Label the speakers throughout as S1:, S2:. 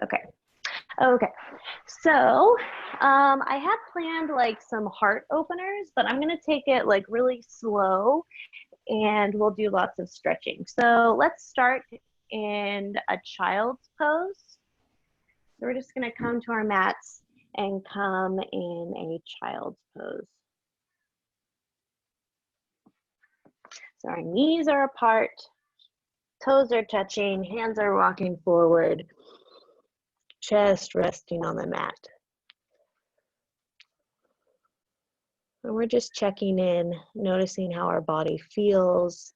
S1: Okay. Okay. So I had planned like some heart openers, but I'm going to take it like really slow and we'll do lots of stretching. So let's start in a child's pose. So we're just going to come to our mats and come in a child's pose. So our knees are apart, toes are touching, hands are walking forward, chest resting on the mat. And we're just checking in, noticing how our body feels.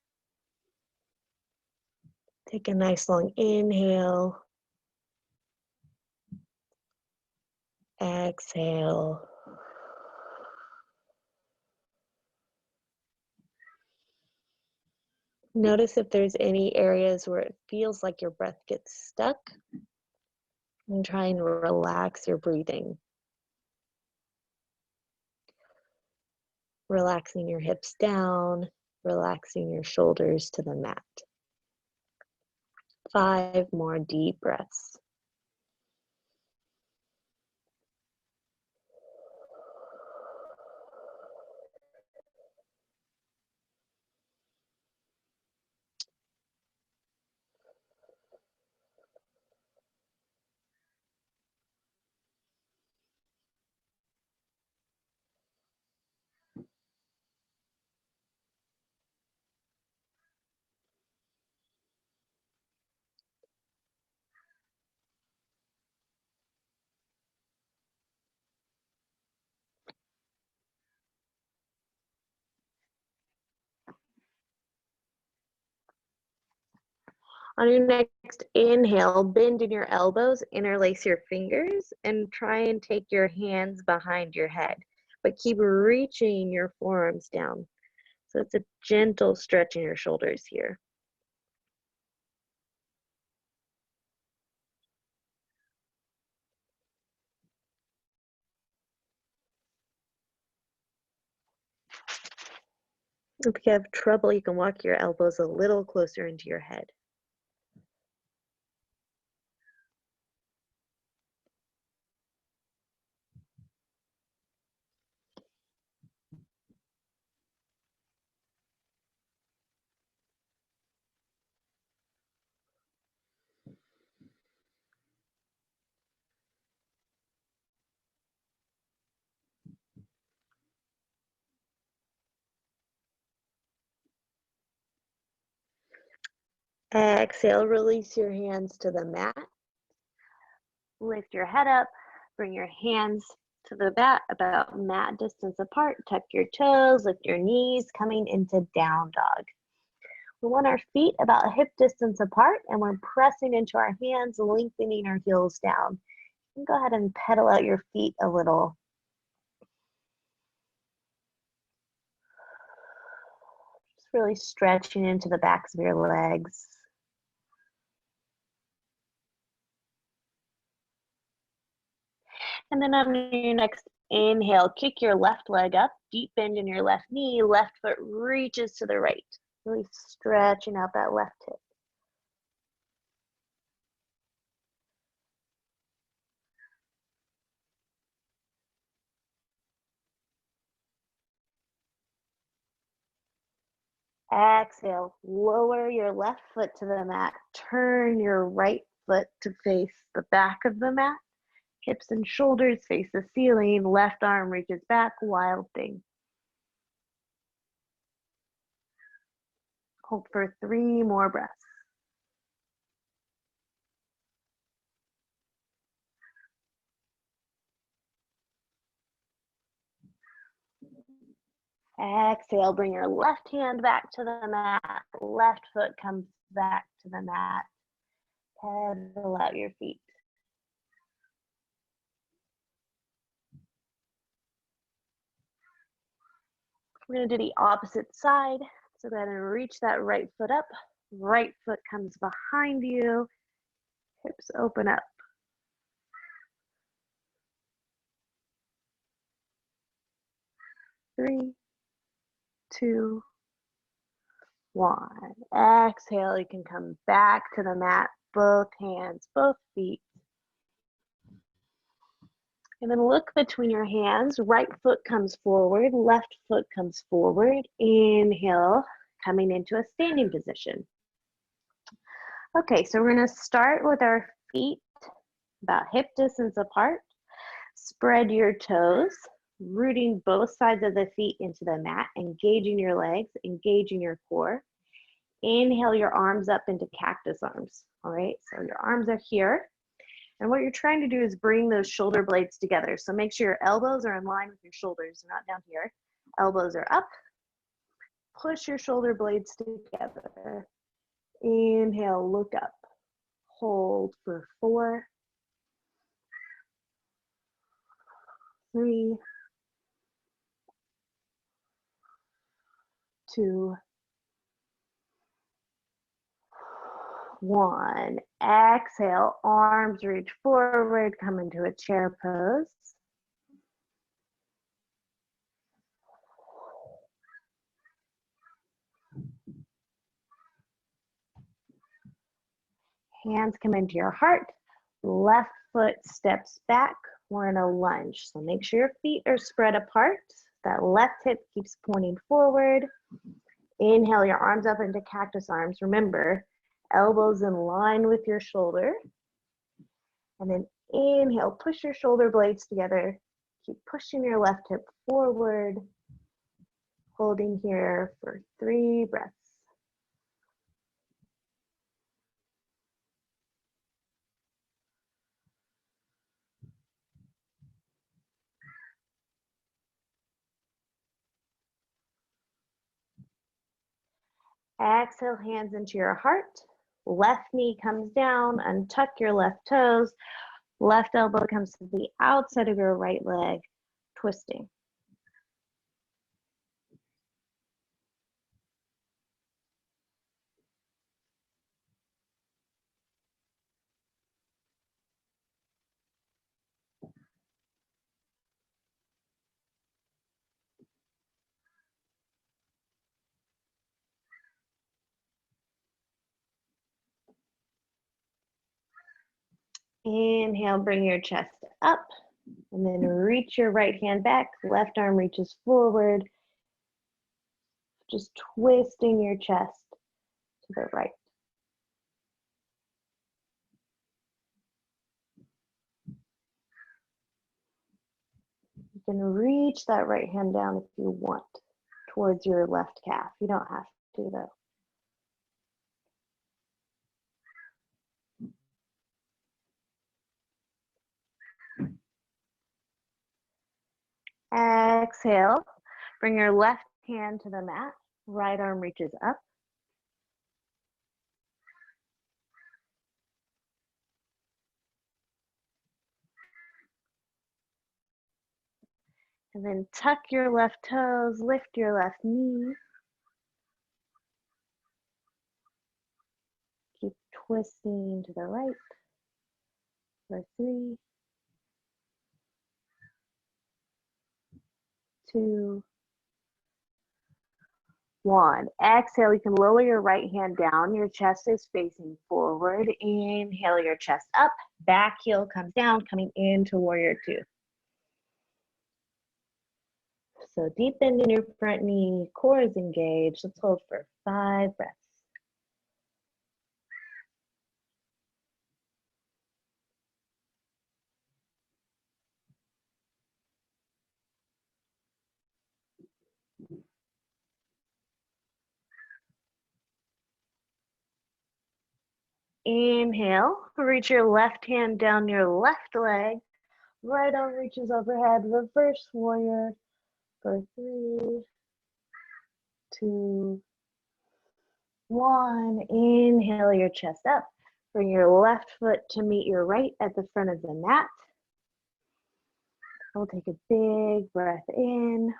S1: Take a nice long inhale. Exhale. Notice if there's any areas where it feels like your breath gets stuck, and try and relax your breathing. Relaxing your hips down, relaxing your shoulders to the mat. 5 more deep breaths. On your next inhale, bend in your elbows, interlace your fingers, and try and take your hands behind your head, but keep reaching your forearms down. So it's a gentle stretch in your shoulders here. If you have trouble, you can walk your elbows a little closer into your head. Exhale, release your hands to the mat. Lift your head up, bring your hands to the mat about mat distance apart. Tuck your toes, lift your knees, coming into down dog. We want our feet about hip distance apart, and we're pressing into our hands, lengthening our heels down. You can go ahead and pedal out your feet a little. Just really stretching into the backs of your legs. And then on your next inhale, kick your left leg up, deep bend in your left knee, left foot reaches to the right. Really stretching out that left hip. Exhale, lower your left foot to the mat. Turn your right foot to face the back of the mat. Hips and shoulders face the ceiling. Left arm reaches back, wild thing. Hold for 3 more breaths. Exhale, bring your left hand back to the mat. Left foot comes back to the mat. Pedal out your feet. We're going to do the opposite side. So go ahead and reach that right foot up. Right foot comes behind you. Hips open up. 3, 2, 1. Exhale, you can come back to the mat, both hands, both feet. And then look between your hands. Right foot comes forward, left foot comes forward. Inhale, coming into a standing position. Okay, so we're gonna start with our feet about hip distance apart. Spread your toes, rooting both sides of the feet into the mat, engaging your legs, engaging your core. Inhale your arms up into cactus arms. All right, so your arms are here. And what you're trying to do is bring those shoulder blades together. So make sure your elbows are in line with your shoulders, not down here. Elbows are up. Push your shoulder blades together. Inhale, look up. Hold for 4, 3, 2, 1. Exhale, arms reach forward, come into a chair pose. Hands come into your heart. Left foot steps back. We're in a lunge. So make sure your feet are spread apart. That left hip keeps pointing forward. Inhale your arms up into cactus arms. Remember, elbows in line with your shoulder. And then inhale, push your shoulder blades together. Keep pushing your left hip forward. Holding here for 3 breaths. Exhale, hands into your heart. Left knee comes down, untuck your left toes. Left elbow comes to the outside of your right leg, twisting. Inhale, bring your chest up, and then reach your right hand back. Left arm reaches forward, just twisting your chest to the right. You can reach that right hand down if you want towards your left calf. You don't have to though. Exhale, bring your left hand to the mat. Right arm reaches up. And then tuck your left toes, lift your left knee. Keep twisting to the right for 3, 2, 1. Exhale, you can lower your right hand down. Your chest is facing forward. Inhale your chest up. Back heel comes down, coming into warrior 2. So deep bend in your front knee, core is engaged. Let's hold for 5 breaths. Inhale, reach your left hand down your left leg. Right arm reaches overhead, reverse warrior for 3, 2, 1. Inhale your chest up. Bring your left foot to meet your right at the front of the mat. We'll take a big breath in.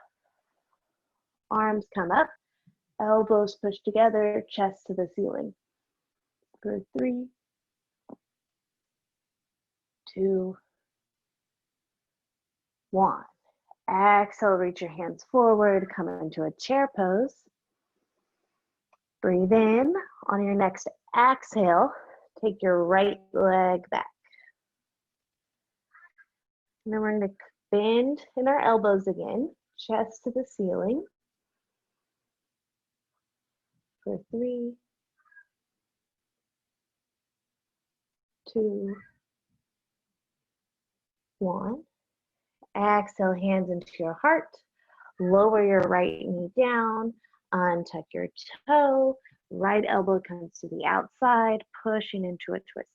S1: Arms come up. Elbows push together, chest to the ceiling. For 3, 2, 1. Exhale, reach your hands forward, come into a chair pose. Breathe in. On your next exhale, take your right leg back. And then we're going to bend in our elbows again, chest to the ceiling. For 3, 2, 1. Exhale, hands into your heart. Lower your right knee down, untuck your toe. Right elbow comes to the outside, pushing into a twist.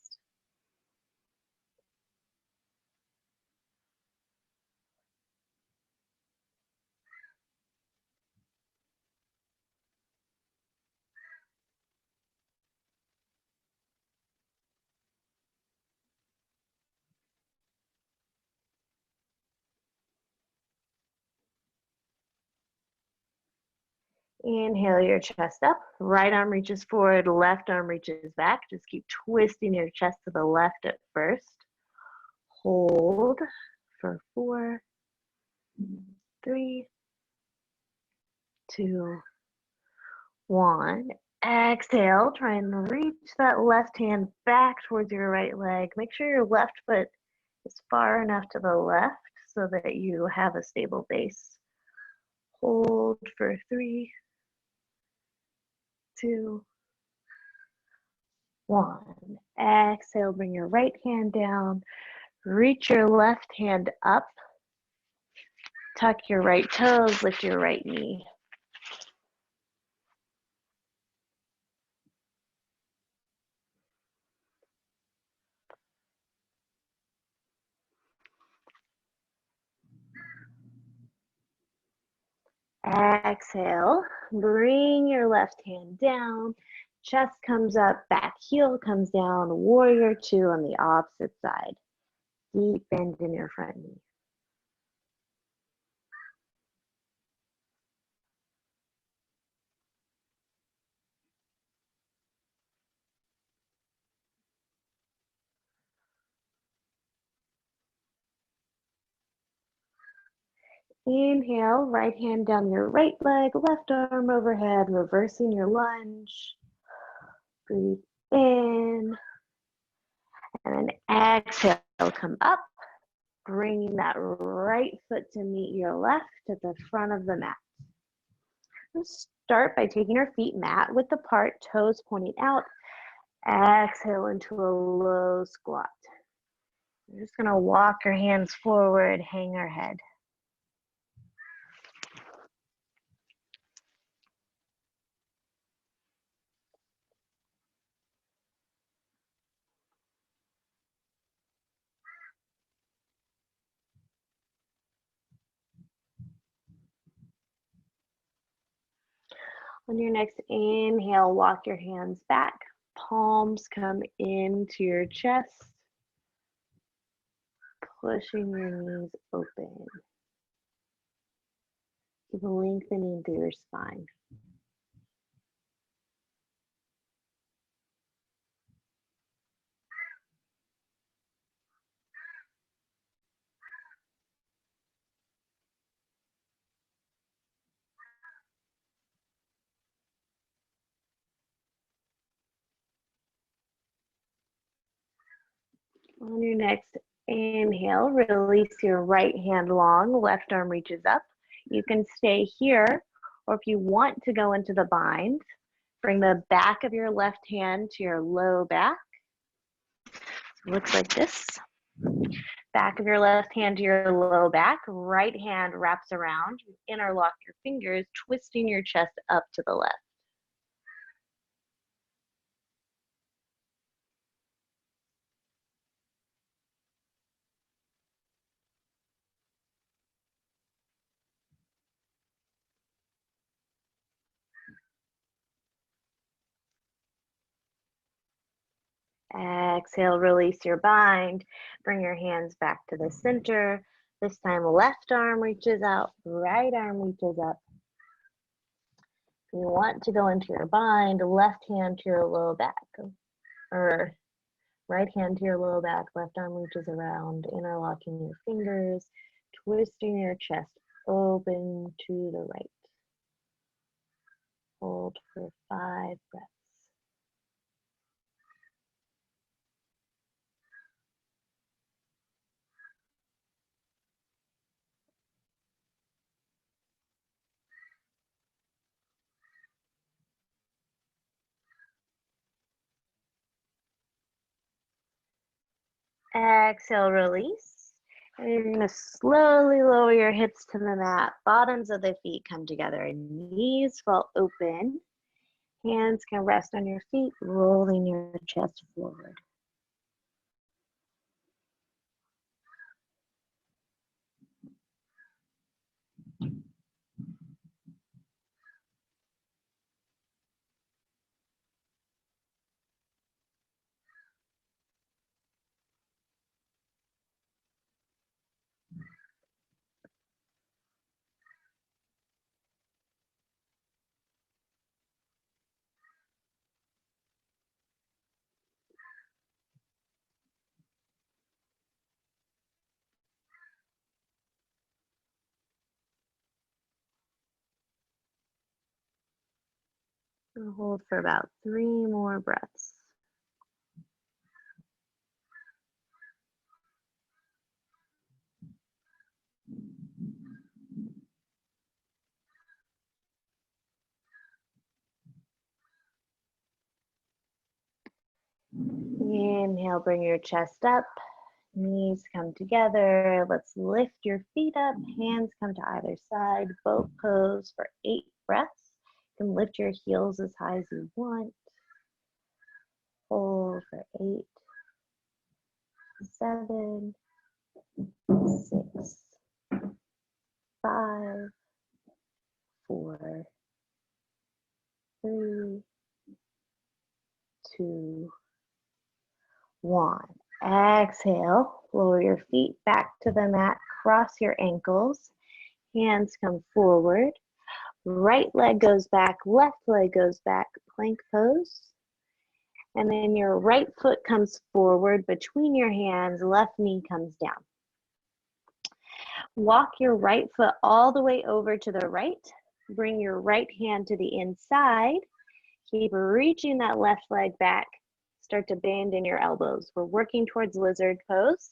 S1: Inhale your chest up, right arm reaches forward, left arm reaches back. Just keep twisting your chest to the left at first. Hold for 4, 3, 2, 1. Exhale, try and reach that left hand back towards your right leg. Make sure your left foot is far enough to the left so that you have a stable base. Hold for 3, 2, 1. Exhale, bring your right hand down. Reach your left hand up. Tuck your right toes, lift your right knee. Exhale, bring your left hand down. Chest comes up, back heel comes down. Warrior 2 on the opposite side. Deep bend in your front knee. Inhale, right hand down your right leg, left arm overhead, reversing your lunge. Breathe in. And then exhale, come up, bringing that right foot to meet your left at the front of the mat. Let's start by taking our feet mat width apart, toes pointing out. Exhale into a low squat. We're just gonna walk your hands forward, hang our head. On your next inhale, walk your hands back. Palms come into your chest. Pushing your knees open. Keep lengthening through your spine. On your next inhale, release your right hand long, left arm reaches up. You can stay here, or if you want to go into the bind, bring the back of your left hand to your low back. Looks like this. Back of your left hand to your low back, right hand wraps around, you interlock your fingers, twisting your chest up to the left. Exhale, release your bind. Bring your hands back to the center. This time, left arm reaches out, right arm reaches up. If you want to go into your bind, left hand to your low back, or right hand to your low back, left arm reaches around, interlocking your fingers, twisting your chest open to the right. Hold for 5 breaths. Exhale, release. And you're going to slowly lower your hips to the mat. Bottoms of the feet come together. Knees fall open. Hands can rest on your feet, rolling your chest forward. And hold for about 3 more breaths. Inhale, bring your chest up. Knees come together. Let's lift your feet up. Hands come to either side. Boat pose for 8 breaths. You can lift your heels as high as you want. Hold for 8, 7, 6, 5, 4, 3, 2, 1. Exhale, lower your feet back to the mat, cross your ankles, hands come forward, right leg goes back, left leg goes back, plank pose. And then your right foot comes forward between your hands, left knee comes down. Walk your right foot all the way over to the right. Bring your right hand to the inside. Keep reaching that left leg back. Start to bend in your elbows. We're working towards lizard pose.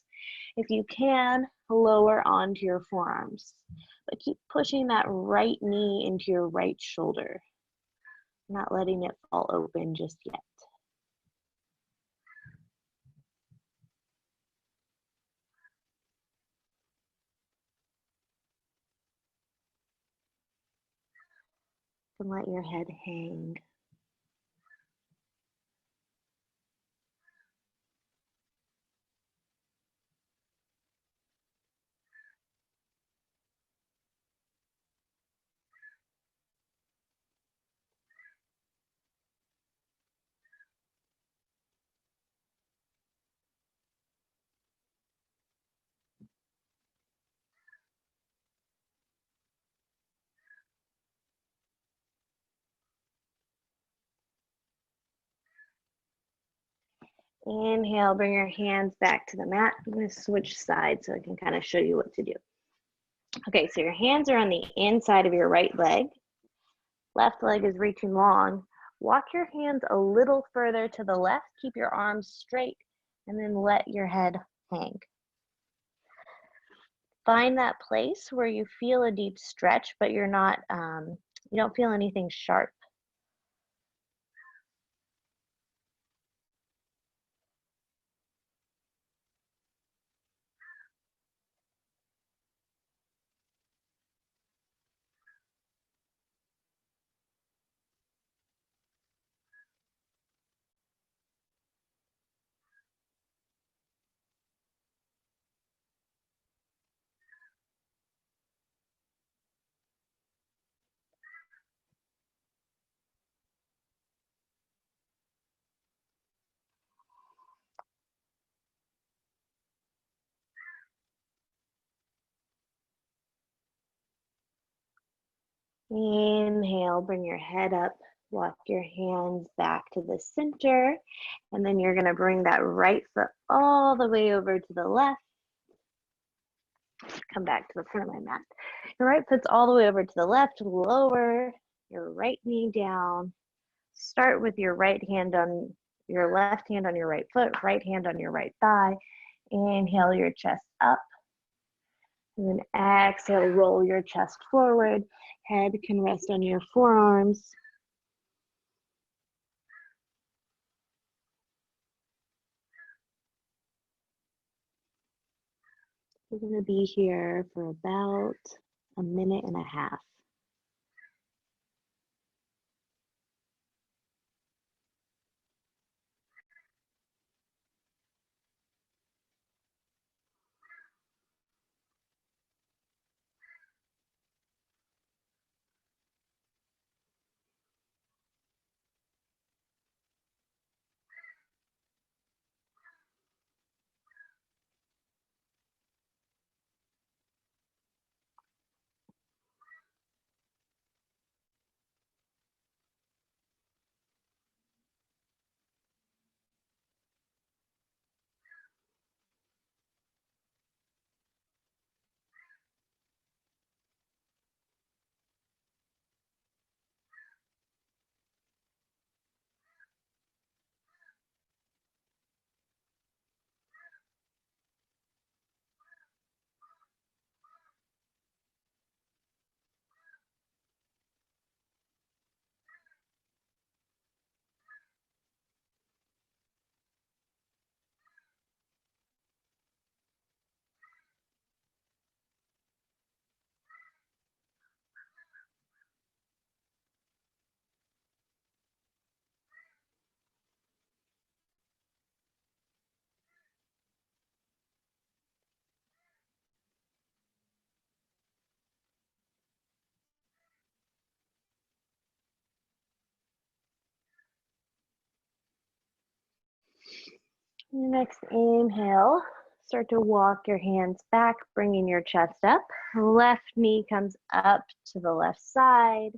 S1: If you can, lower onto your forearms. But keep pushing that right knee into your right shoulder. Not letting it fall open just yet. And let your head hang. Inhale, bring your hands back to the mat. I'm going to switch sides so I can kind of show you what to do. Okay, so your hands are on the inside of your right leg. Left leg is reaching long. Walk your hands a little further to the left. Keep your arms straight and then let your head hang. Find that place where you feel a deep stretch, but you're not, you don't feel anything sharp. Inhale, bring your head up, walk your hands back to the center, and then you're gonna bring that right foot all the way over to the left. Come back to the front of my mat. Your right foot's all the way over to the left, lower your right knee down. Start with your right hand on your left hand on your right foot, right hand on your right thigh. Inhale your chest up. And then exhale, roll your chest forward. Head can rest on your forearms. We're going to be here for about a minute and a half. Next inhale, start to walk your hands back, bringing your chest up. Left knee comes up to the left side.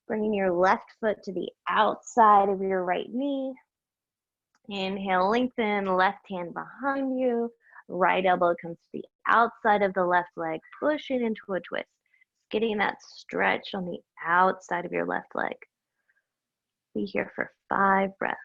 S1: Bringing your left foot to the outside of your right knee. Inhale, lengthen, left hand behind you. Right elbow comes to the outside of the left leg, pushing into a twist. Getting that stretch on the outside of your left leg. Be here for 5 breaths.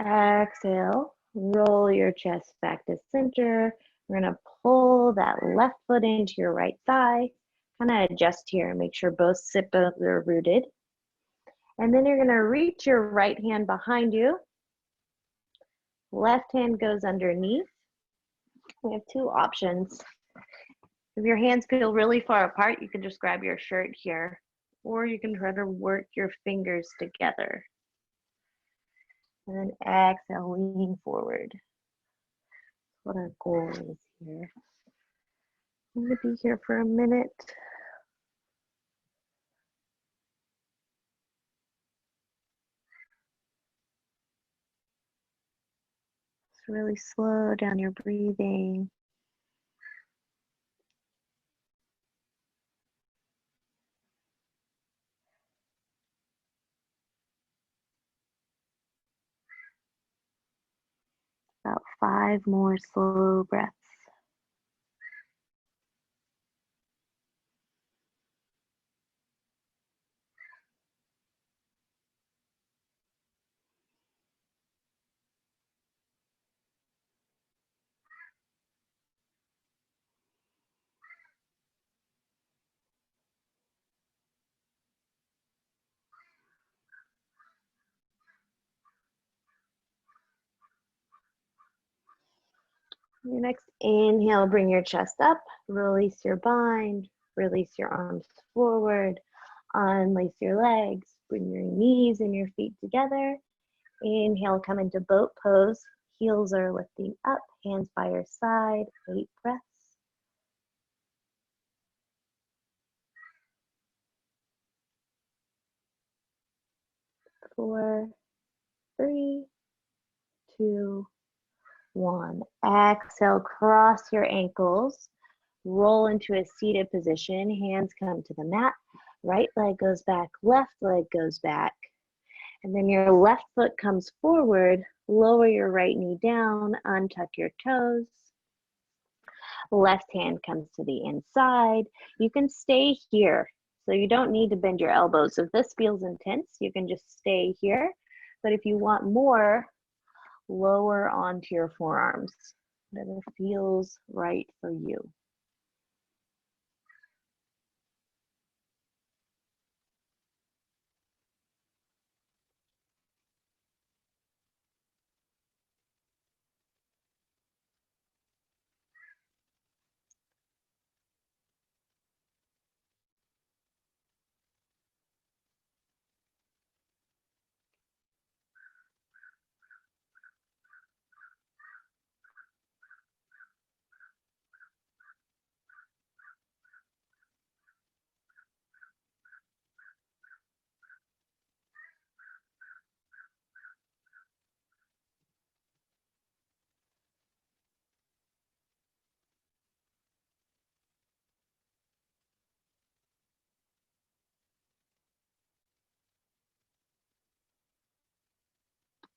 S1: Exhale, roll your chest back to center. We're gonna pull that left foot into your right thigh. Kind of adjust here and make sure both sit bones are rooted. And then you're gonna reach your right hand behind you. Left hand goes underneath. We have 2 options. If your hands feel really far apart, you can just grab your shirt here, or you can try to work your fingers together. And then exhale, lean forward. What our goal is here. I'm going to be here for a minute. Just really slow down your breathing. About 5 more slow breaths. Your next inhale, bring your chest up, release your bind, release your arms forward, unlace your legs, bring your knees and your feet together. Inhale, come into boat pose. Heels are lifting up, hands by your side, 8 breaths. 4, 3, 2, 1. Exhale, cross your ankles. Roll into a seated position. Hands come to the mat. Right leg goes back, left leg goes back. And then your left foot comes forward. Lower your right knee down, untuck your toes. Left hand comes to the inside. You can stay here. So you don't need to bend your elbows. If this feels intense, you can just stay here. But if you want more, lower onto your forearms. Whatever feels right for you.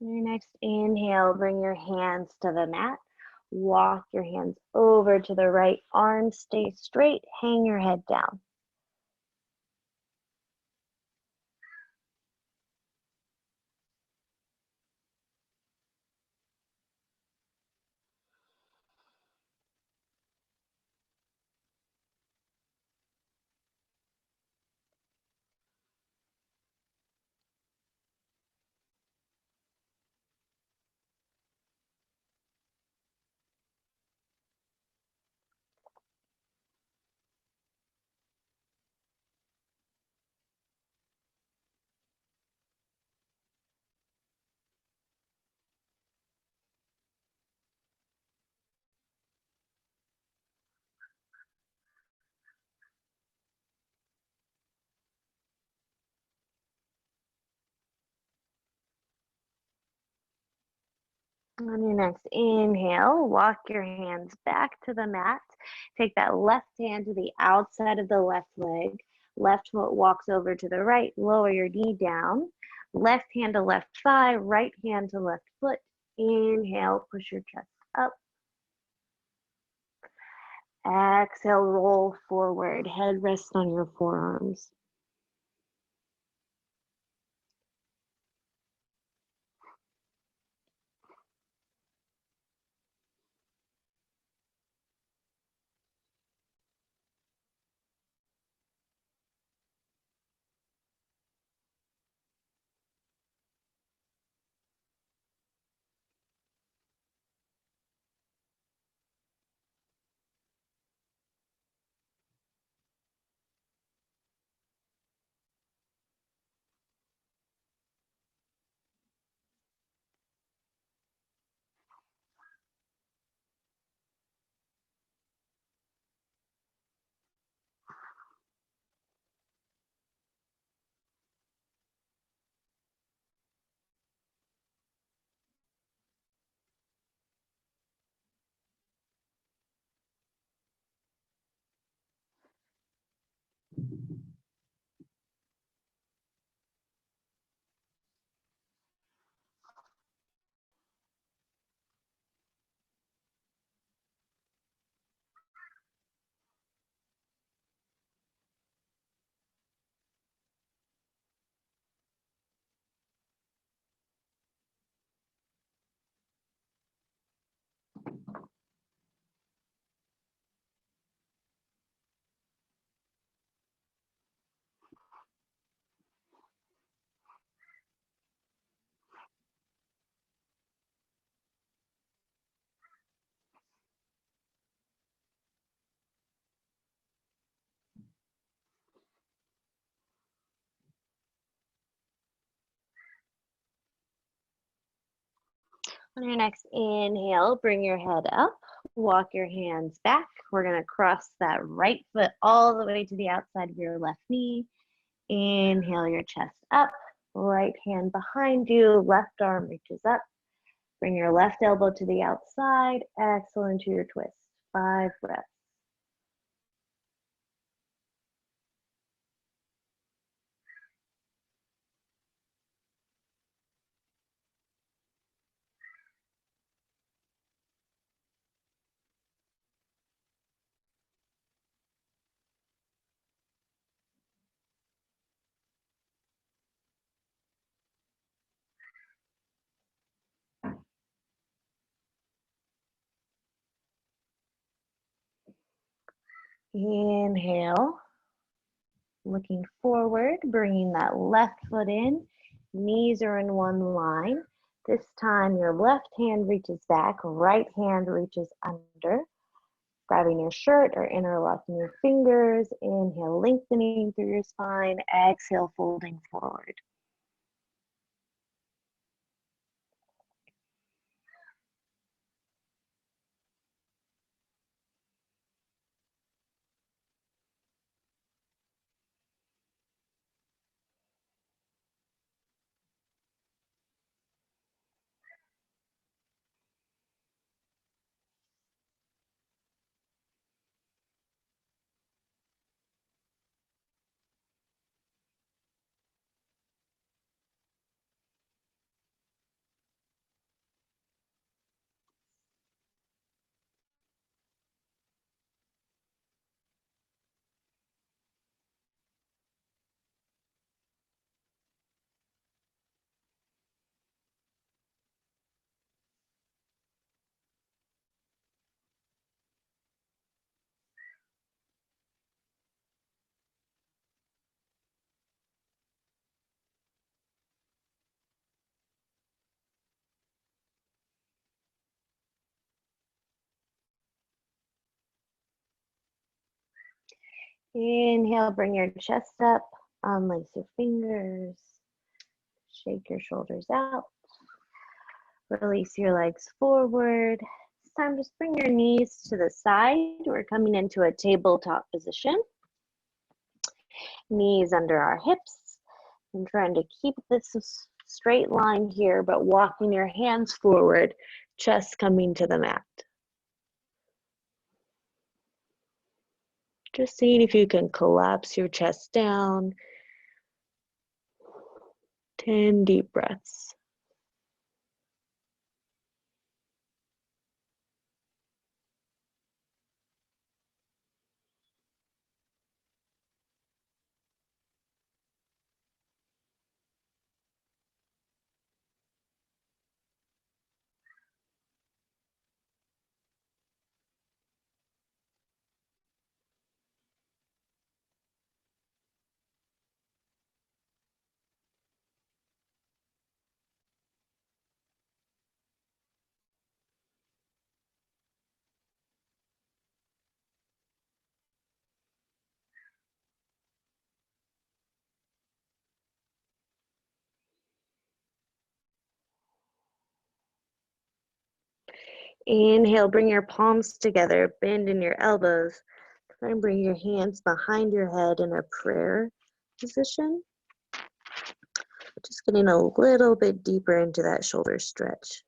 S1: Your next inhale, bring your hands to the mat. Walk your hands over to the right. Arms stay straight. Hang your head down. On your next inhale, walk your hands back to the mat. Take that left hand to the outside of the left leg. Left foot walks over to the right. Lower your knee down. Left hand to left thigh, right hand to left foot. Inhale, push your chest up. Exhale, roll forward. Head rests on your forearms. On your next inhale, bring your head up, walk your hands back. We're gonna cross that right foot all the way to the outside of your left knee. Inhale your chest up, right hand behind you, left arm reaches up. Bring your left elbow to the outside, exhale into your twist. 5 breaths. Inhale, looking forward, bringing that left foot in. Knees are in one line. This time your left hand reaches back, right hand reaches under. Grabbing your shirt or interlocking your fingers. Inhale, lengthening through your spine. Exhale, folding forward. Inhale, bring your chest up, unlace your fingers, shake your shoulders out, release your legs forward. This time, just bring your knees to the side. We're coming into a tabletop position. Knees under our hips. I'm trying to keep this straight line here, but walking your hands forward, chest coming to the mat. Just seeing if you can collapse your chest down. 10 deep breaths. Inhale, bring your palms together, bend in your elbows. Try and bring your hands behind your head in a prayer position. Just getting a little bit deeper into that shoulder stretch.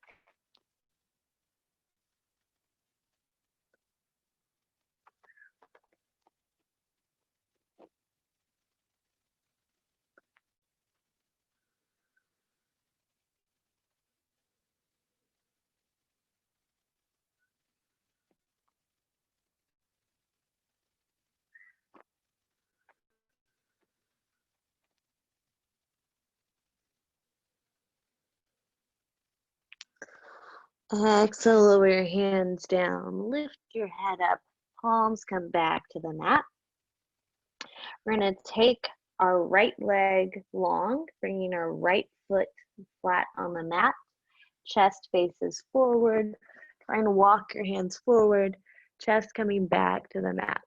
S1: Exhale, lower your hands down, lift your head up, palms come back to the mat. We're gonna take our right leg long, bringing our right foot flat on the mat, chest faces forward, trying to walk your hands forward, chest coming back to the mat.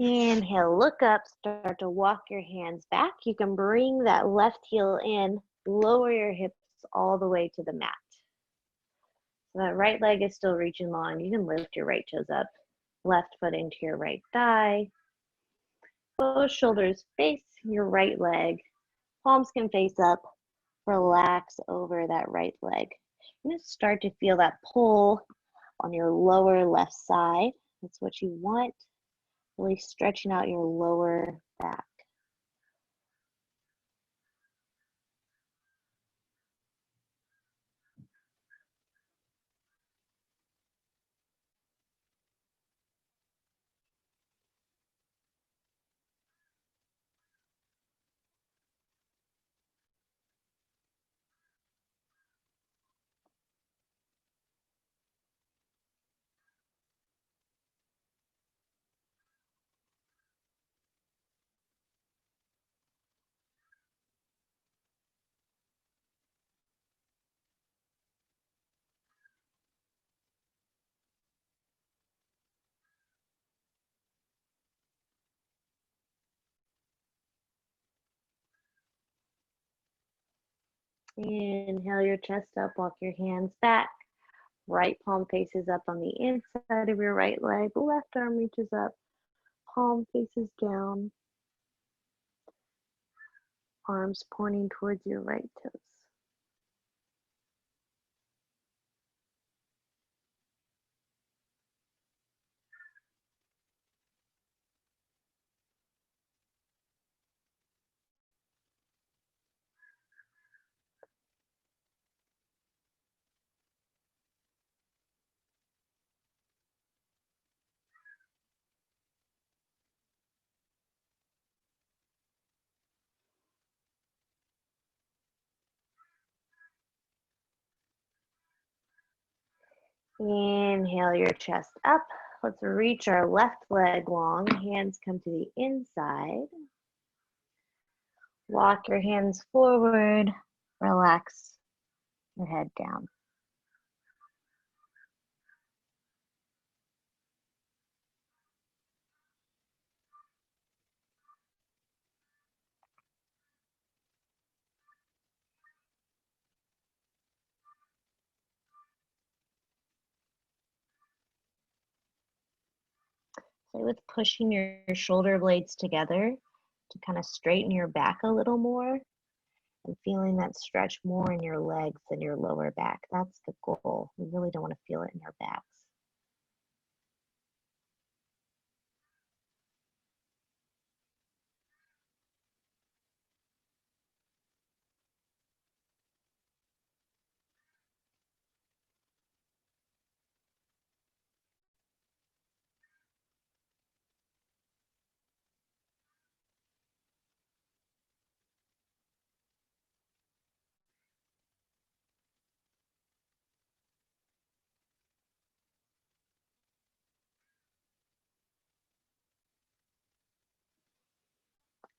S1: Inhale, look up, start to walk your hands back. You can bring that left heel in, lower your hips all the way to the mat. So that right leg is still reaching long. You can lift your right toes up, left foot into your right thigh. Both shoulders face your right leg. Palms can face up. Relax over that right leg. You're going to start to feel that pull on your lower left side. That's what you want. Really stretching out your lower back. Inhale your chest up, walk your hands back. Right palm faces up on the inside of your right leg. Left arm reaches up, palm faces down. Arms pointing towards your right toes. Inhale your chest up. Let's reach our left leg long. Hands come to the inside. Walk your hands forward. Relax your head down. Play with pushing your shoulder blades together to kind of straighten your back a little more and feeling that stretch more in your legs than your lower back. That's the goal. You really don't want to feel it in your backs.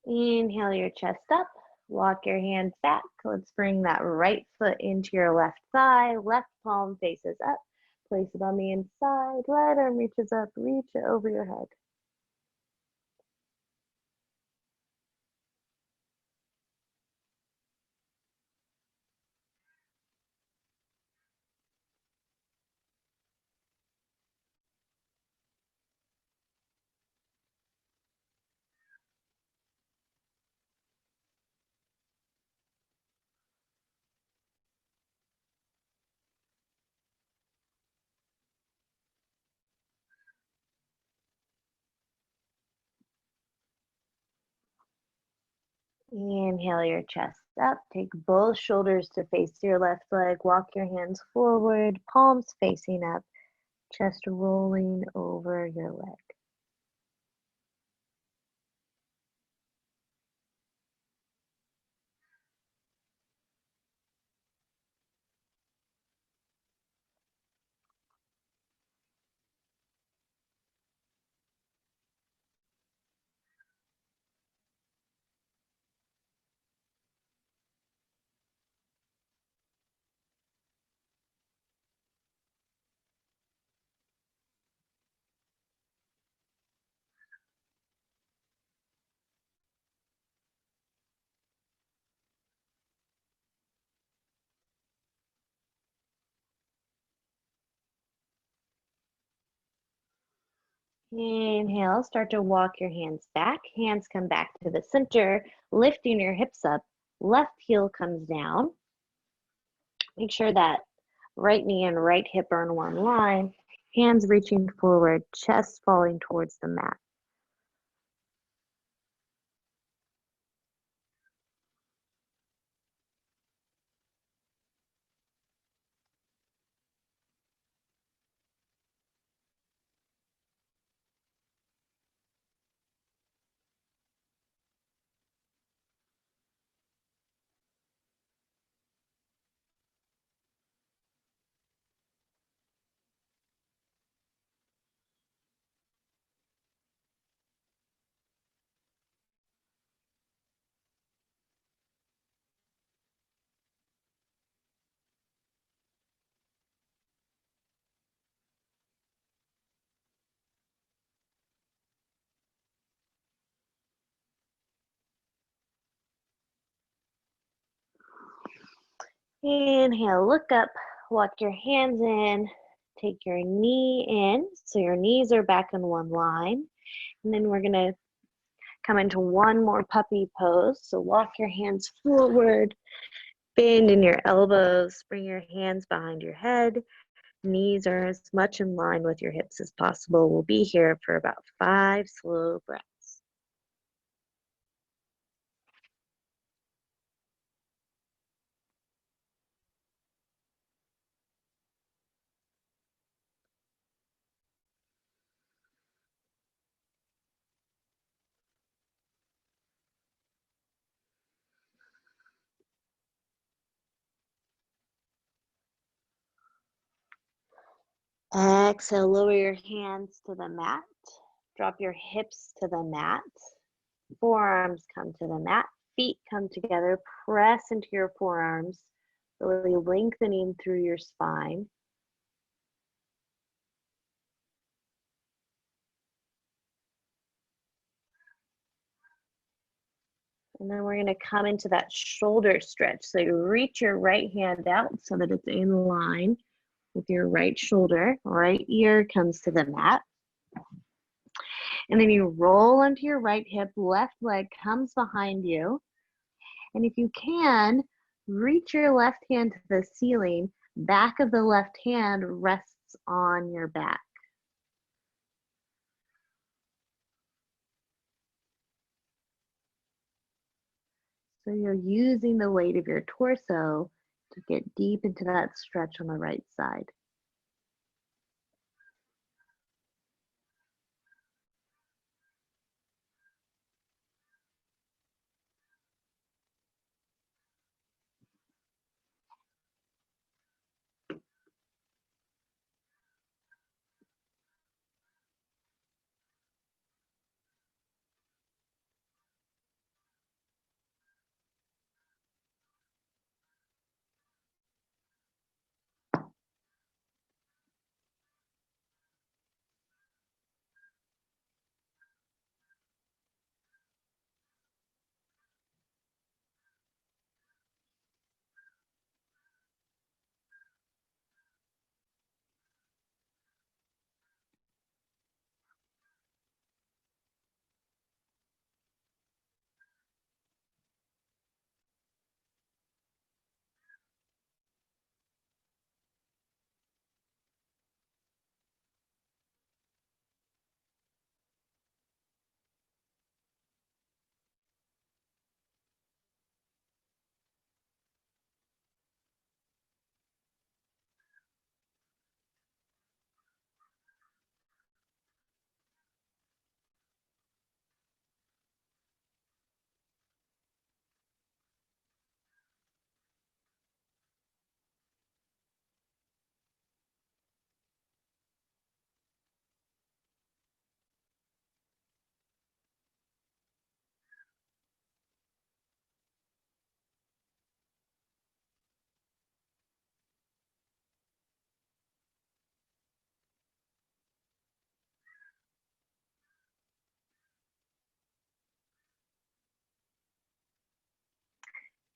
S1: Inhale your chest up. Walk your hands back. Let's bring that right foot into your left thigh. Left palm faces up. Place it on the inside. Right arm reaches up. Reach it over your head. Inhale your chest up. Take both shoulders to face your left leg. Walk your hands forward, palms facing up, chest rolling over your leg. Inhale, start to walk your hands back. Hands come back to the center, lifting your hips up. Left heel comes down. Make sure that right knee and right hip are in one line. Hands reaching forward, chest falling towards the mat. Inhale, look up, walk your hands in, take your knee in, so your knees are back in one line. And then we're gonna come into one more puppy pose. So walk your hands forward, bend in your elbows, bring your hands behind your head. Knees are as much in line with your hips as possible. We'll be here for about 5 slow breaths. Exhale, lower your hands to the mat. Drop your hips to the mat. Forearms come to the mat. Feet come together. Press into your forearms, really lengthening through your spine. And then we're gonna come into that shoulder stretch. So you reach your right hand out so that it's in line with your right shoulder. Right ear comes to the mat. And then you roll onto your right hip, left leg comes behind you. And if you can, reach your left hand to the ceiling. Back of the left hand rests on your back. So you're using the weight of your torso to get deep into that stretch on the right side.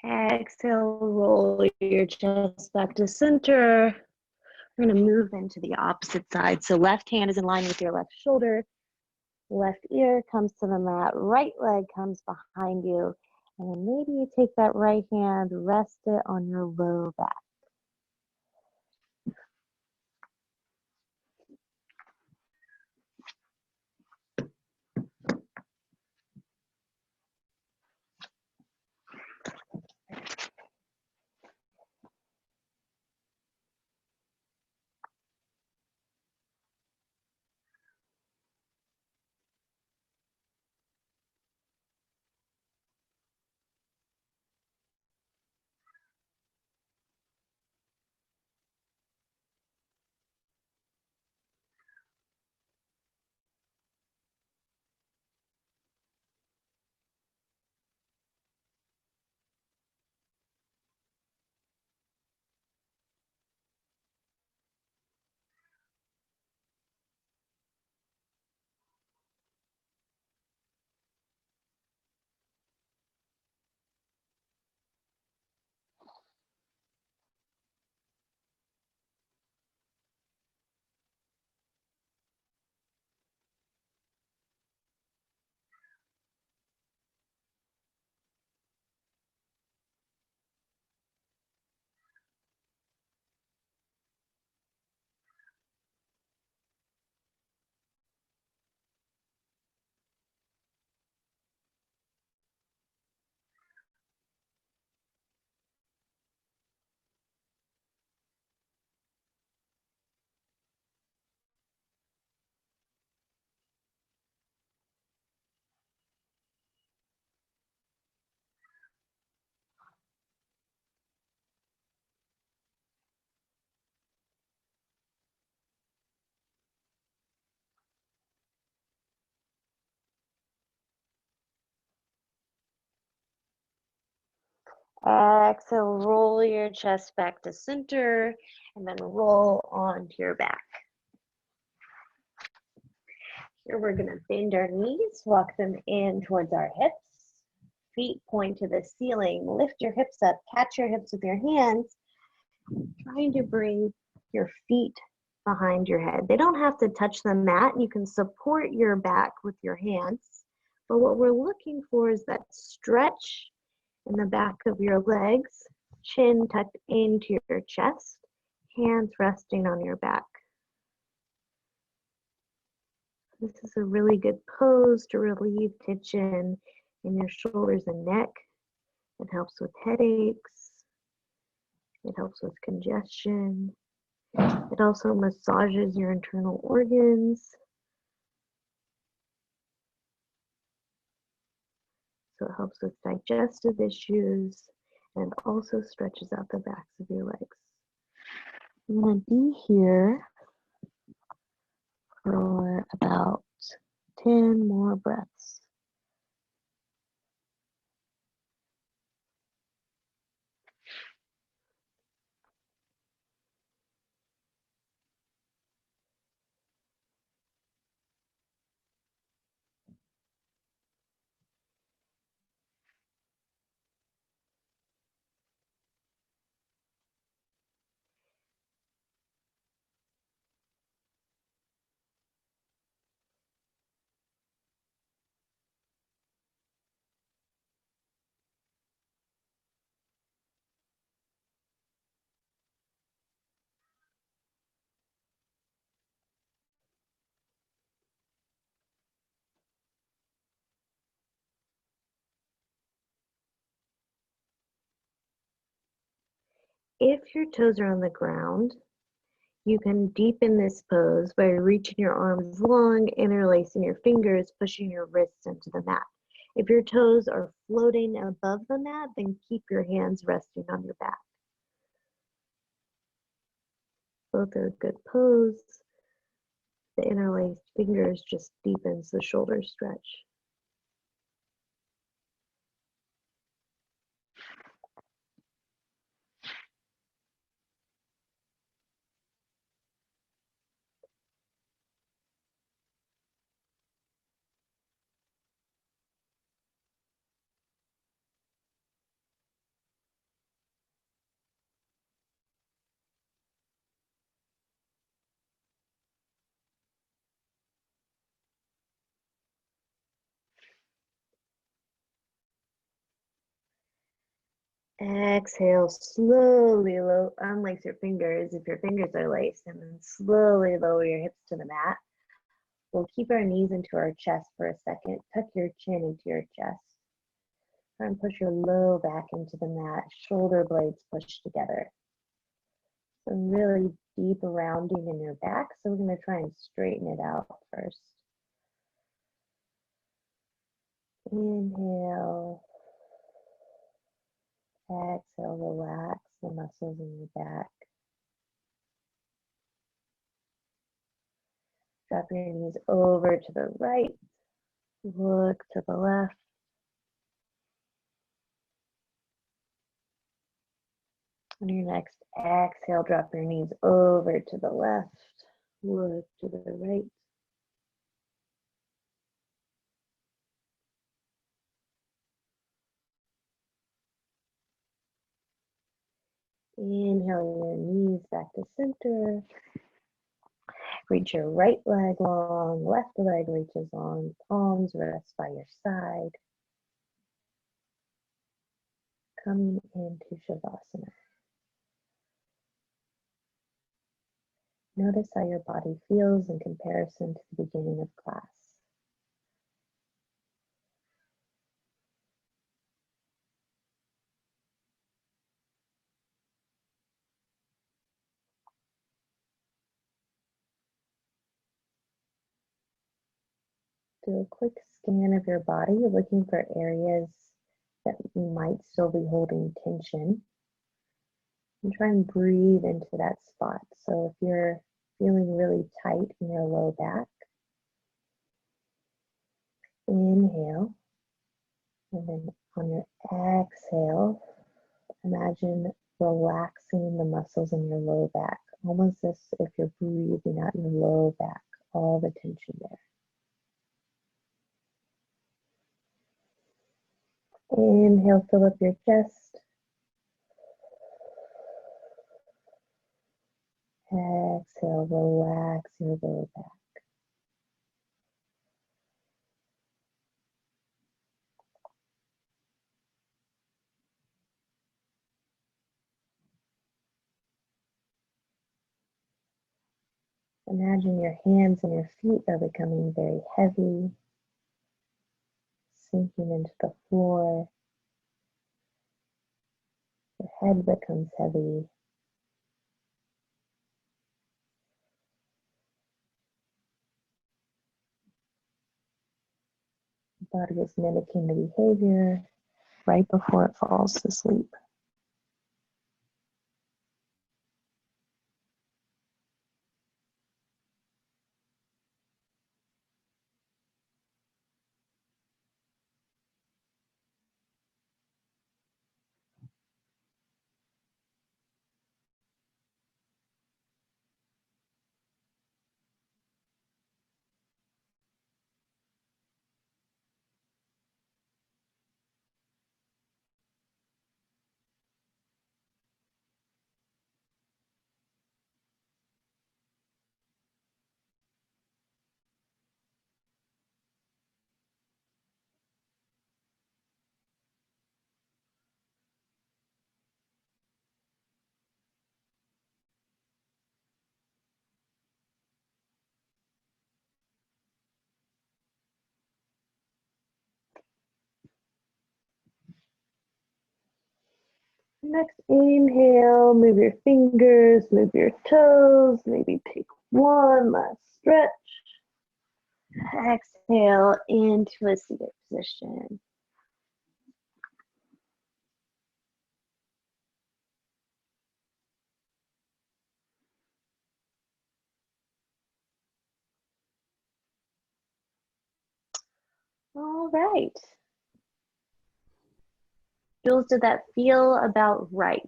S1: Exhale, roll your chest back to center. We're gonna move into the opposite side. So left hand is in line with your left shoulder. Left ear comes to the mat, right leg comes behind you, and then maybe you take that right hand, rest it on your low back. Exhale, roll your chest back to center, and then roll onto your back. Here we're gonna bend our knees, walk them in towards our hips. Feet point to the ceiling. Lift your hips up, catch your hips with your hands, trying to bring your feet behind your head. They don't have to touch the mat. You can support your back with your hands. But what we're looking for is that stretch in the back of your legs, chin tucked into your chest, hands resting on your back. This is a really good pose to relieve tension in your shoulders and neck. It helps with headaches. It helps with congestion. It also massages your internal organs. So it helps with digestive issues and also stretches out the backs of your legs. I'm going to be here for about 10 more breaths. If your toes are on the ground, you can deepen this pose by reaching your arms long, interlacing your fingers, pushing your wrists into the mat. If your toes are floating above the mat, then keep your hands resting on your back. Both are a good pose. The interlaced fingers just deepens the shoulder stretch. Exhale, slowly unlace your fingers if your fingers are laced, and then slowly lower your hips to the mat. We'll keep our knees into our chest for a second. Tuck your chin into your chest. Try and push your low back into the mat, shoulder blades pushed together. Some really deep rounding in your back, so we're going to try and straighten it out first. Inhale. Exhale, relax the muscles in your back. Drop your knees over to the right. Look to the left. On your next exhale, drop your knees over to the left. Look to the right. Inhale your knees back to center. Reach your right leg long, left leg reaches long, palms rest by your side. Coming into Shavasana. Notice how your body feels in comparison to the beginning of class. Do a quick scan of your body, looking for areas that you might still be holding tension. And try and breathe into that spot. So if you're feeling really tight in your low back, inhale. And then on your exhale, imagine relaxing the muscles in your low back, almost as if you're breathing out your low back, all the tension there. Inhale, fill up your chest. Exhale, relax your low back. Imagine your hands and your feet are becoming very heavy, sinking into the floor. Your head becomes heavy. The body is mimicking the behavior right before it falls to sleep. Next inhale, move your fingers, move your toes, maybe take one last stretch. Exhale into a seated position. All right. Jules, did that feel about right?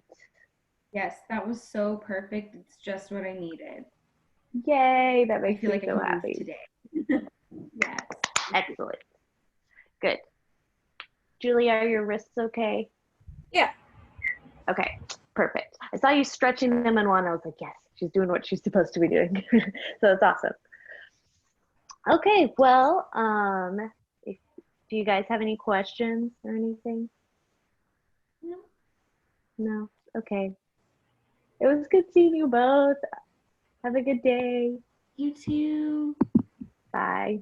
S2: Yes, that was so perfect. It's just what I needed.
S1: Yay, that
S2: I
S1: makes
S2: feel
S1: me
S2: like I
S1: so
S2: can move
S1: happy.
S2: today. Yes.
S1: Excellent. Good. Julie, are your wrists okay?
S2: Yeah.
S1: Okay, perfect. I saw you stretching them in one. I was like, yes, she's doing what she's supposed to be doing. So it's awesome. Okay, well, do you guys have any questions or anything?
S2: No.
S1: No. Okay. It was good seeing you both. Have a good day.
S2: You too.
S1: Bye.